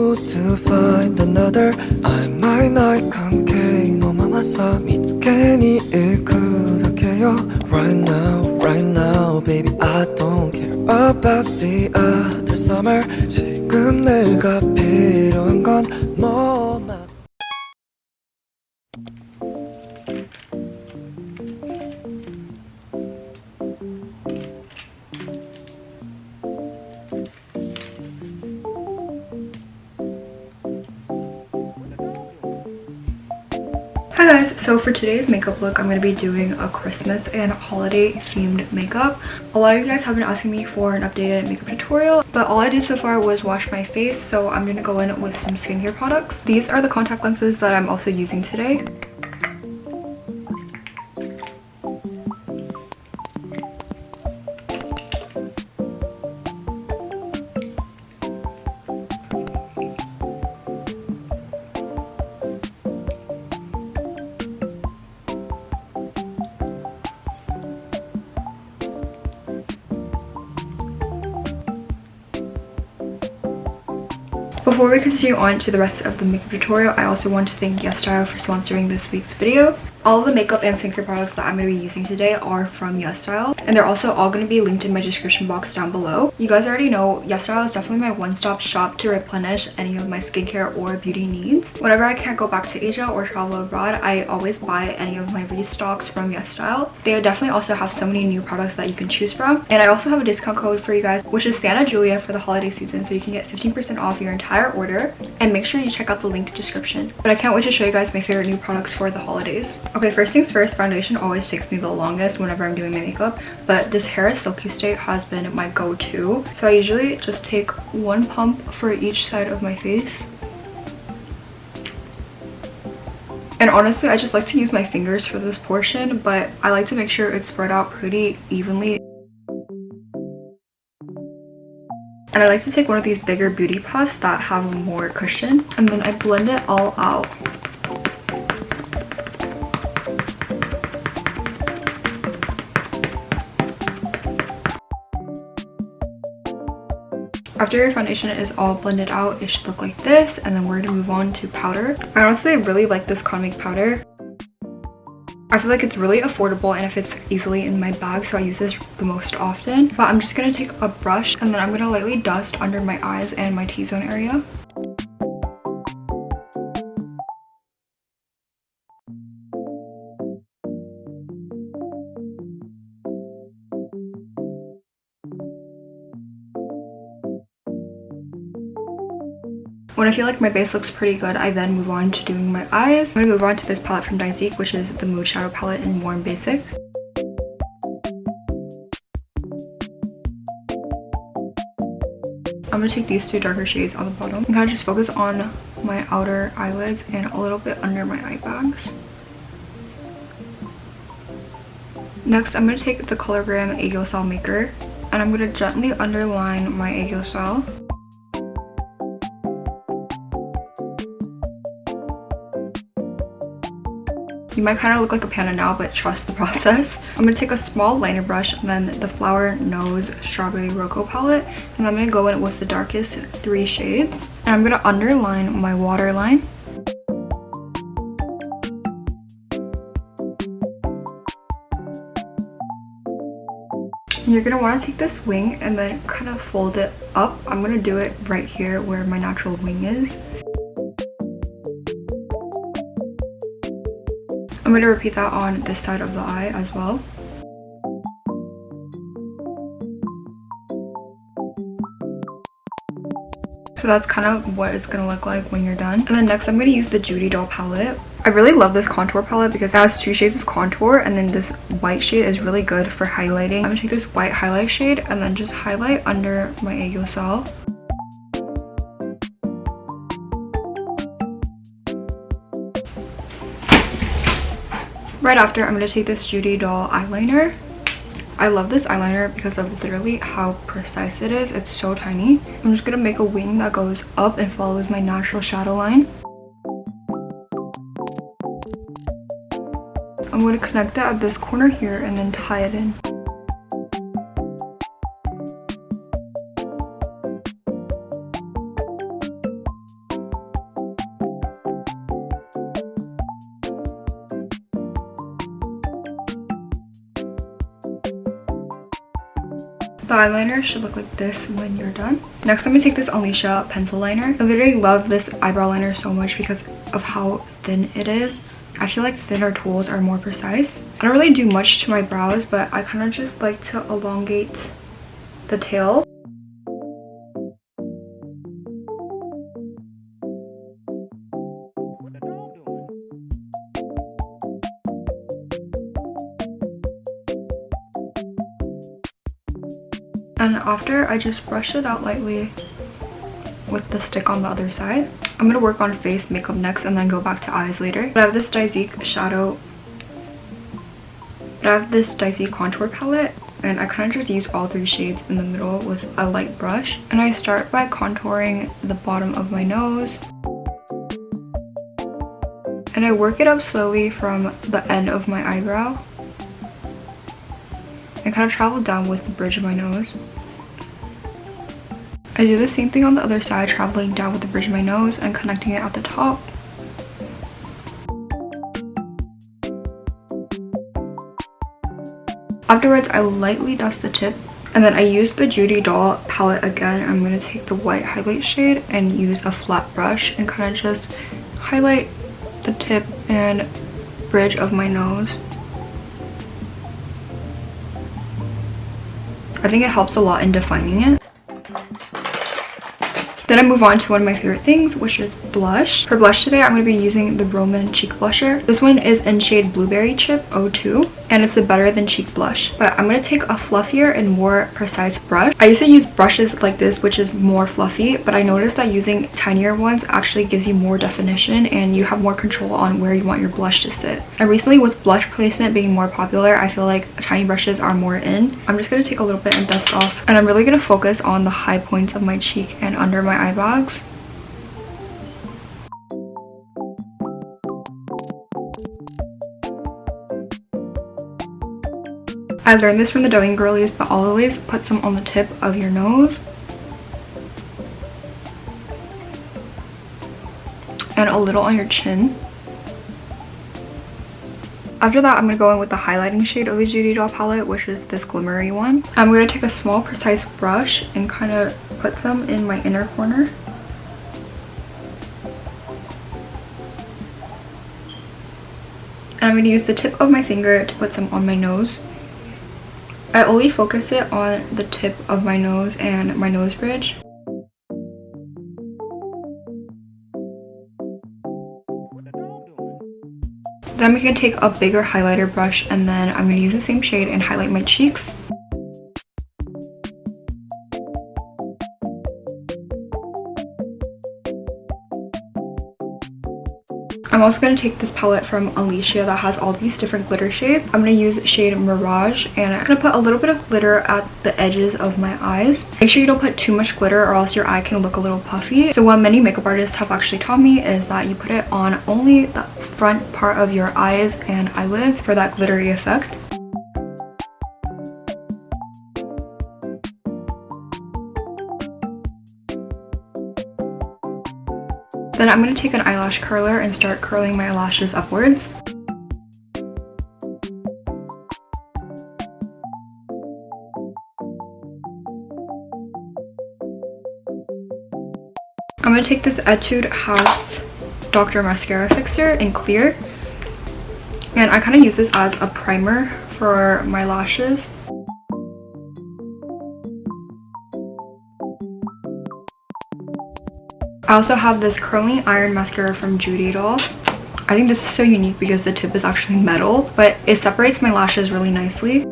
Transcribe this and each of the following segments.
move to find another I might not関係のままさ見つけに行くだけよ Right now baby I don't care about the other summer 지금 내가 필요한 건 뭐만 Hi guys, so for today's makeup look, I'm going to be doing a Christmas and holiday themed makeup. A lot of you guys have been asking me for an updated makeup tutorial, but all I did so far was wash my face, so I'm going to go in with some skincare products. These are the contact lenses that I'm also using today. Before we continue on to the rest of the makeup tutorial, I also want to thank YesStyle for sponsoring this week's video. All of the makeup and skincare products that I'm going to be using today are from YesStyle, and they're also all going to be linked in my description box down below. You guys already know YesStyle is definitely my one-stop shop to replenish any of my skincare or beauty needs. Whenever I can't go back to Asia or travel abroad, I always buy any of my restocks from YesStyle. They definitely also have so many new products that you can choose from, and I also have a discount code for you guys, which is Santa Julia for the holiday season, so you can get 15% off your entire order, and make sure you check out the link description. But I can't wait to show you guys my favorite new products for the holidays. Okay, first things first, foundation always takes me the longest whenever I'm doing my makeup, but this Harris Silky Stay has been my go-to. So I usually just take one pump for each side of my face. And honestly, I just like to use my fingers for this portion, but I like to make sure it's spread out pretty evenly. And I like to take one of these bigger beauty puffs that have more cushion, and then I blend it all out. After your foundation is all blended out, it should look like this, and then we're going to move on to powder. I honestly really like this Cosmic powder. I feel like it's really affordable and it fits easily in my bag, so I use this the most often. But I'm just going to take a brush and then I'm going to lightly dust under my eyes and my T-zone area. When I feel like my base looks pretty good, I then move on to doing my eyes. I'm going to move on to this palette from Daisy, which is the Mood Shadow palette in Warm Basic. I'm going to take these two darker shades on the bottom and kind of just focus on my outer eyelids and a little bit under my eye bags. Next, I'm going to take the Colourgram Aegyo Cell Maker and I'm going to gently underline my Aegyo Cell. You might kind of look like a panda now, but trust the process. I'm going to take a small liner brush and then the Flower Nose Strawberry Rocco palette, and I'm going to go in with the darkest 3 shades. And I'm going to underline my waterline. And you're going to want to take this wing and then kind of fold it up. I'm going to do it right here where my natural wing is. I'm going to repeat that on this side of the eye as well. So that's kind of what it's going to look like when you're done. And then next I'm going to use the Judy Doll palette. I really love this contour palette because it has 2 shades of contour, and then this white shade is really good for highlighting. I'm going to take this white highlight shade and then just highlight under my Aegyo Cell. Right after, I'm going to take this Judy Doll eyeliner. I love this eyeliner because of literally how precise it is. It's so tiny. I'm just going to make a wing that goes up and follows my natural shadow line. I'm going to connect it at this corner here and then tie it in. The eyeliner should look like this when you're done. Next, I'm gonna take this Alicia pencil liner. I literally love this eyebrow liner so much because of how thin it is. I feel like thinner tools are more precise. I don't really do much to my brows, but I kind of just like to elongate the tail. And after, I just brush it out lightly with the stick on the other side. I'm gonna work on face makeup next and then go back to eyes later. But I have this Daisy contour palette, and I kind of just use all 3 shades in the middle with a light brush. And I start by contouring the bottom of my nose. And I work it up slowly from the end of my eyebrow. I kind of travel down with the bridge of my nose. I do the same thing on the other side, traveling down with the bridge of my nose and connecting it at the top. Afterwards, I lightly dust the tip, and then I use the Judy Doll palette again. I'm going to take the white highlight shade and use a flat brush and kind of just highlight the tip and bridge of my nose. I think it helps a lot in defining it. Then I move on to one of my favorite things, which is blush. For blush today, I'm going to be using the Roman Cheek Blusher. This one is in shade Blueberry Chip 02, and it's a Better Than Cheek blush. But I'm going to take a fluffier and more precise brush. I used to use brushes like this, which is more fluffy, but I noticed that using tinier ones actually gives you more definition and you have more control on where you want your blush to sit. And recently, with blush placement being more popular, I feel like tiny brushes are more in. I'm just going to take a little bit and dust off, and I'm really going to focus on the high points of my cheek and under my eye bags. I learned this from the doing girlies, but always put some on the tip of your nose and a little on your chin. After that, I'm going to go in with the highlighting shade of the Judy Doll palette, which is this glimmery one. I'm going to take a small precise brush and kind of put some in my inner corner. And I'm going to use the tip of my finger to put some on my nose. I only focus it on the tip of my nose and my nose bridge. Then I'm going to take a bigger highlighter brush, and then I'm going to use the same shade and highlight my cheeks. I'm also going to take this palette from Alicia that has all these different glitter shades. I'm going to use shade Mirage, and I'm going to put a little bit of glitter at the edges of my eyes. Make sure you don't put too much glitter or else your eye can look a little puffy. So what many makeup artists have actually taught me is that you put it on only the front part of your eyes and eyelids for that glittery effect. Then I'm going to take an eyelash curler and start curling my lashes upwards. I'm going to take this Etude House Dr. Mascara Fixer in clear, and I kind of use this as a primer for my lashes. I also have this curling iron mascara from Judy Doll. I think this is so unique because the tip is actually metal, but it separates my lashes really nicely.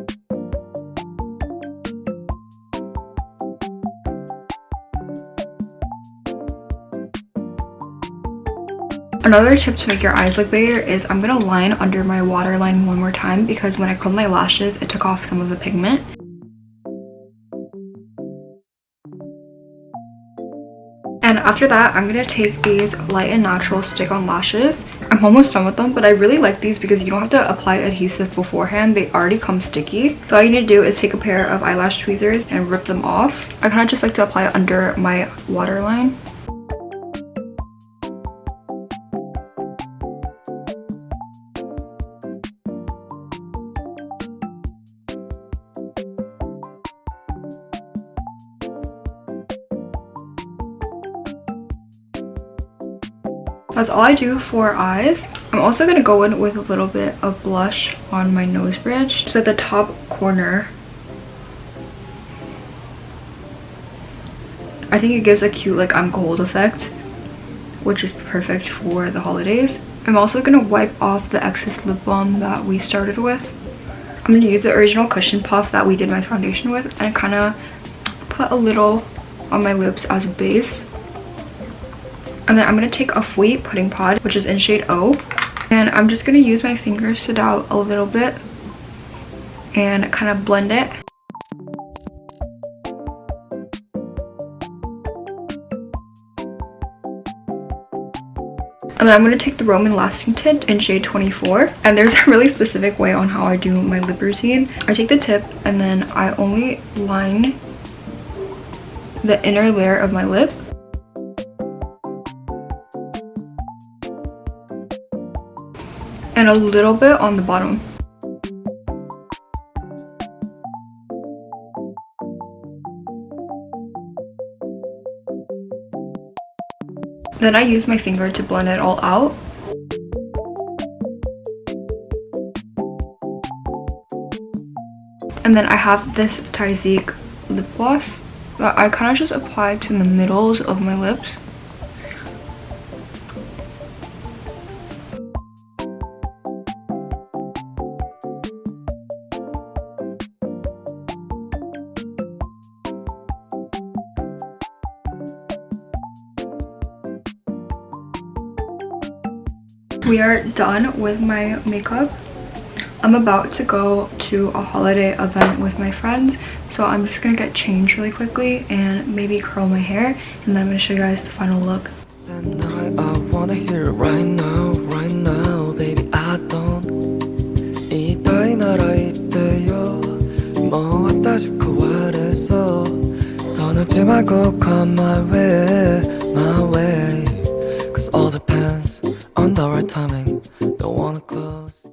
Another tip to make your eyes look bigger is I'm going to line under my waterline one more time, because when I curled my lashes, it took off some of the pigment. And after that, I'm going to take these Light and Natural stick-on lashes. I'm almost done with them, but I really like these because you don't have to apply adhesive beforehand. They already come sticky. So all you need to do is take a pair of eyelash tweezers and rip them off. I kind of just like to apply it under my waterline. That's all I do for eyes. I'm also going to go in with a little bit of blush on my nose bridge, just at the top corner. I think it gives a cute like I'm cold effect, which is perfect for the holidays. I'm also going to wipe off the excess lip balm that we started with. I'm going to use the original cushion puff that we did my foundation with and kind of put a little on my lips as a base. And then I'm going to take a Fleet pudding pod, which is in shade O. And I'm just going to use my fingers to dab a little bit and kind of blend it. And then I'm going to take the Roman Lasting Tint in shade 24. And there's a really specific way on how I do my lip routine. I take the tip and then I only line the inner layer of my lip. And a little bit on the bottom. Then I use my finger to blend it all out. And then I have this Tyzik lip gloss that I kind of just apply to the middles of my lips. We are done with my makeup. I'm about to go to a holiday event with my friends, so I'm just gonna get changed really quickly and maybe curl my hair, and then I'm gonna show you guys the final look. Tonight I wanna hear it right now, baby I don't 이따위 나라 이때요 뭐 왔다 싶고 말해서 더 늦지 말고 come my way Cause all depends on the right timing Don't wanna close